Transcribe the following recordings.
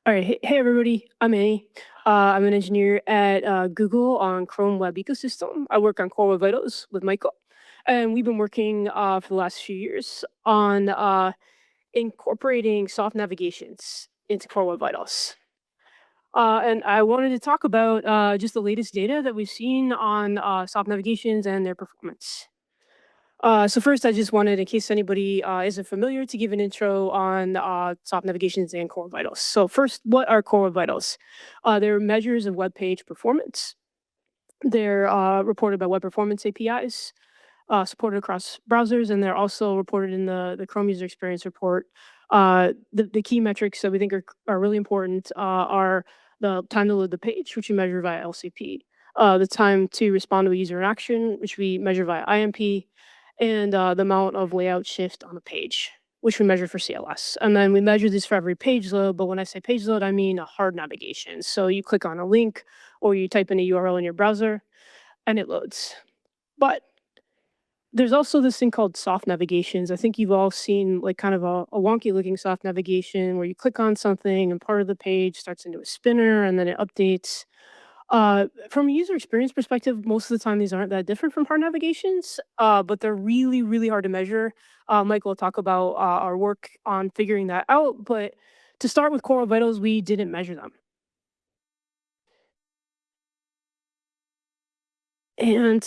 All right. Hey, everybody. I'm Annie. I'm an engineer at Google on Chrome Web Ecosystem. I work on Core Web Vitals with Michael. And we've been working for the last few years on incorporating soft navigations into Core Web Vitals. And I wanted to talk about just the latest data that we've seen on soft navigations and their performance. So first, I just wanted, in case anybody isn't familiar, to give an intro on soft navigations and core vitals. So first, what are core vitals? They're measures of web page performance. They're reported by Web Performance APIs, supported across browsers, and they're also reported in the Chrome User Experience Report. The key metrics that we think are really important are the time to load the page, which we measure via LCP, the time to respond to a user interaction, which we measure via IMP, and the amount of layout shift on the page, which we measure for CLS. And then we measure this for every page load. But when I say page load, I mean a hard navigation. So you click on a link or you type in a URL in your browser and it loads. But there's also this thing called soft navigations. I think you've all seen like kind of a wonky looking soft navigation where you click on something and part of the page starts into a spinner and then it updates. From a user experience perspective, most of the time these aren't that different from hard navigations, but they're really, really hard to measure. Michael will talk about our work on figuring that out. But to start with Core Vitals, we didn't measure them. And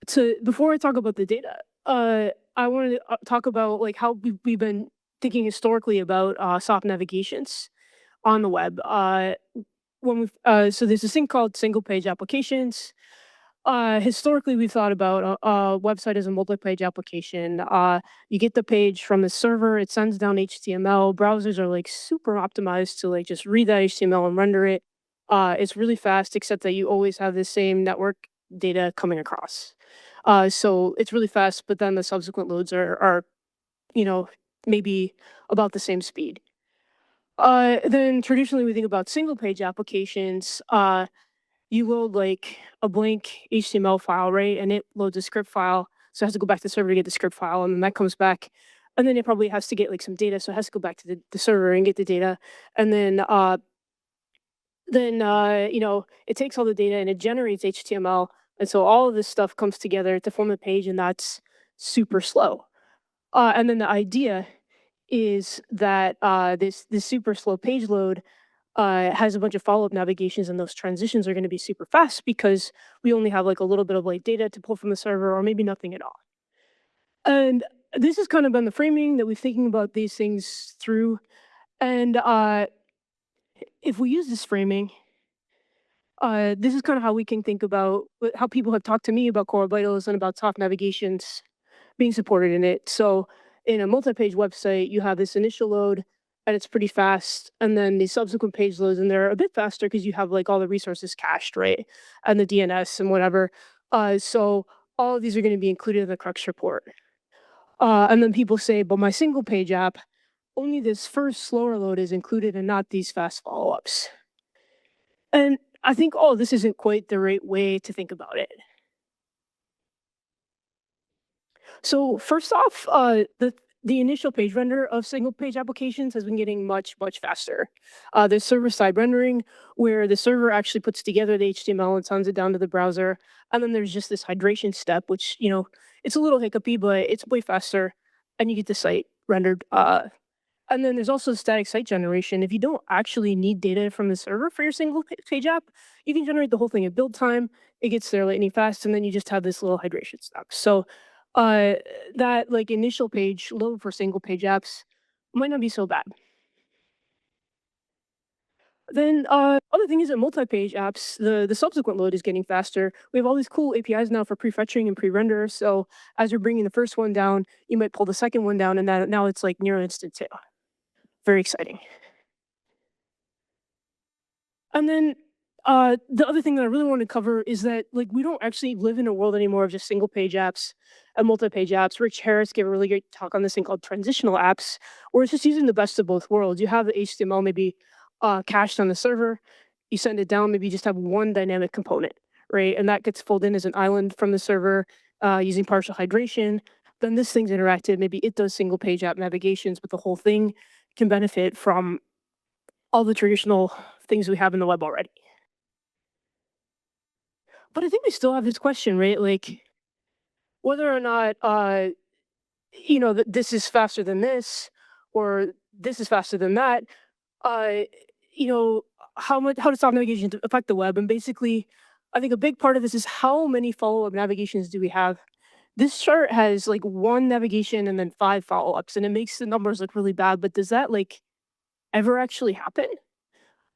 to before I talk about the data, I wanted to talk about like how we've been thinking historically about soft navigations on the web. So there's this thing called single page applications. Historically, we thought about a website as a multi-page application. You get the page from the server, it sends down HTML. Browsers are like super optimized to like just read that HTML and render it. It's really fast, except that you always have the same network data coming across. So it's really fast, but then the subsequent loads are you know maybe about the same speed. Then traditionally we think about single page applications. You load like a blank HTML file, right? And it loads a script file. So it has to go back to the server to get the script file, and then that comes back. And then it probably has to get like some data. So it has to go back to the server and get the data. And then it takes all the data and it generates HTML. And so all of this stuff comes together to form a page, and that's super slow. And then the idea is that this super slow page load has a bunch of follow-up navigations, and those transitions are going to be super fast because we only have like a little bit of like data to pull from the server or maybe nothing at all. And this has kind of been the framing that we're thinking about these things through. And if we use this framing, this is kind of how we can think about how people have talked to me about core vitals and about soft navigations being supported in it. So in a multi-page website, you have this initial load and it's pretty fast. And then the subsequent page loads, and they're a bit faster because you have like all the resources cached, right? And the DNS and whatever. So all of these are going to be included in the Crux report. And then people say, but my single page app, only this first slower load is included and not these fast follow-ups. And I think, oh, this isn't quite the right way to think about it. So first off, the initial page render of single page applications has been getting much faster. There's server side rendering where the server actually puts together the HTML and sends it down to the browser, and then there's just this hydration step, which it's a little hiccupy, but it's way faster, and you get the site rendered. And then there's also static site generation. If you don't actually need data from the server for your single page app, you can generate the whole thing at build time. It gets there lightning fast, and then you just have this little hydration step. So uh, that like initial page load for single page apps might not be so bad. Then other thing is that multi-page apps, the subsequent load is getting faster. We have all these cool APIs now for prefetching and pre-render. So as you're bringing the first one down, you might pull the second one down, and that now it's like near instant too. Very exciting. And then the other thing that I really want to cover is that like we don't actually live in a world anymore of just single page apps and multi-page apps. Rich Harris gave a really great talk on this thing called transitional apps, where it's just using the best of both worlds. You have the HTML maybe cached on the server, you send it down, maybe you just have one dynamic component, right? And that gets pulled in as an island from the server using partial hydration. Then this thing's interactive. Maybe it does single page app navigations, but the whole thing can benefit from all the traditional things we have in the web already. But I think we still have this question, right? Like whether or not that this is faster than this or this is faster than that. Uh, you know, how does soft navigation affect the web? And basically, I think a big part of this is how many follow-up navigations do we have. This chart has like one navigation and then five follow-ups, and it makes the numbers look really bad. But does that like ever actually happen?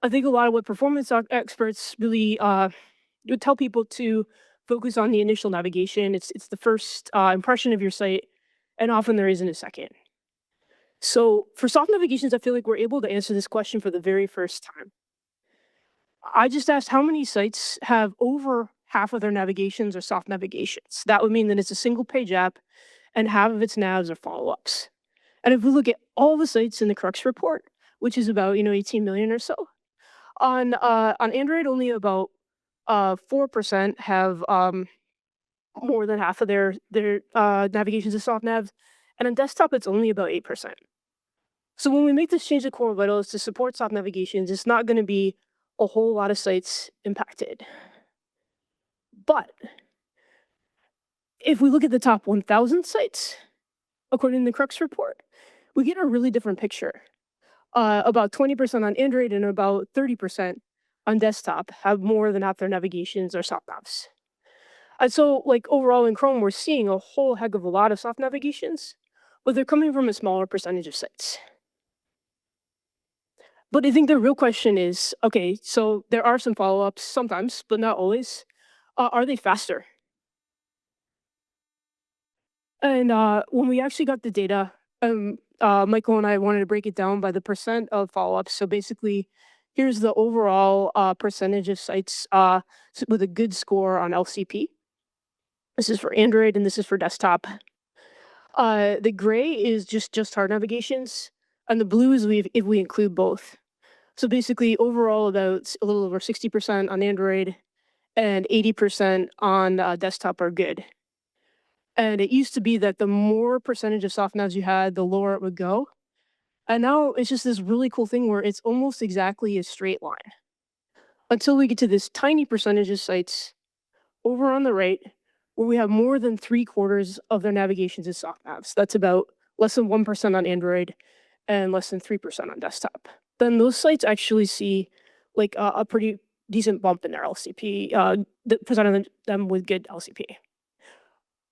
I think a lot of what performance experts really would tell people to focus on the initial navigation. It's the first impression of your site, and often there isn't a second. So for soft navigations, I feel like we're able to answer this question for the very first time. I just asked how many sites have over half of their navigations are soft navigations. That would mean that it's a single page app and half of its navs are follow-ups. And if we look at all the sites in the Crux report, which is about 18 million or so, on Android only about 4% have more than half of their navigations as soft navs, and on desktop it's only about 8%. So when we make this change to Core Vitals to support soft navigations, it's not going to be a whole lot of sites impacted. But if we look at the top 1,000 sites, according to the Crux report, we get a really different picture. About 20% on Android and about 30% on desktop have more than half their navigations or soft navs. And so, like overall in Chrome, we're seeing a whole heck of a lot of soft navigations, but they're coming from a smaller percentage of sites. But I think the real question is, okay, so there are some follow-ups sometimes, but not always. Are they faster? And when we actually got the data, Michael and I wanted to break it down by the percent of follow-ups. So basically, here's the overall percentage of sites with a good score on LCP. This is for Android and this is for desktop. The gray is just hard navigations, and the blue is if we include both. So basically, overall, about a little over 60% on Android and 80% on desktop are good. And it used to be that the more percentage of soft navs you had, the lower it would go. And now it's just this really cool thing where it's almost exactly a straight line until we get to this tiny percentage of sites over on the right where we have more than 3/4 of their navigations as soft navs. That's about less than 1% on Android and less than 3% on desktop. Then those sites actually see like a pretty decent bump in their LCP, the percent of them with good LCP.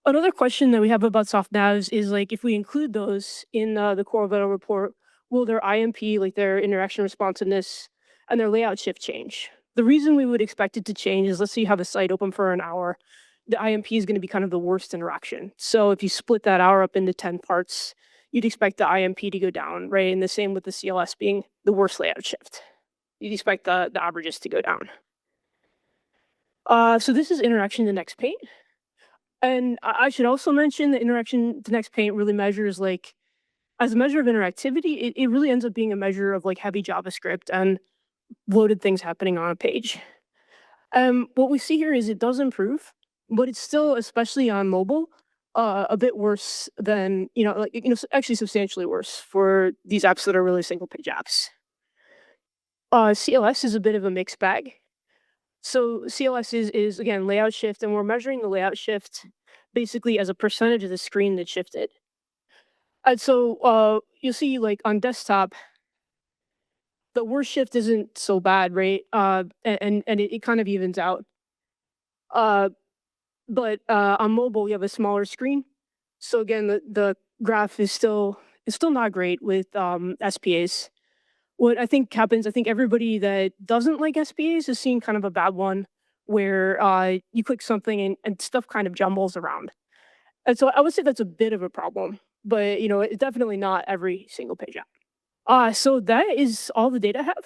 Another question that we have about soft navs is like if we include those in the core Vital report, will their IMP, like their interaction responsiveness, and their layout shift change? The reason we would expect it to change is let's say you have a site open for an hour, the IMP is going to be kind of the worst interaction. So if you split that hour up into 10 parts, you'd expect the IMP to go down, right? And the same with the CLS being the worst layout shift. You'd expect the averages to go down. So this is interaction to next paint. And I should also mention that interaction to next paint really measures like as a measure of interactivity, it really ends up being a measure of like heavy JavaScript and loaded things happening on a page. What we see here is it does improve, but it's still, especially on mobile, a bit worse than actually substantially worse for these apps that are really single page apps. CLS is a bit of a mixed bag. So CLS is again layout shift, and we're measuring the layout shift basically as a percentage of the screen that shifted. And so you'll see like on desktop, the worst shift isn't so bad, right? And it kind of evens out. Uh, but on mobile, you have a smaller screen, so again, the graph is still not great with SPAs. What I think happens, I think everybody that doesn't like SPAs is seeing kind of a bad one where you click something and stuff kind of jumbles around. And so I would say that's a bit of a problem, but it's definitely not every single page app. So that is all the data I have.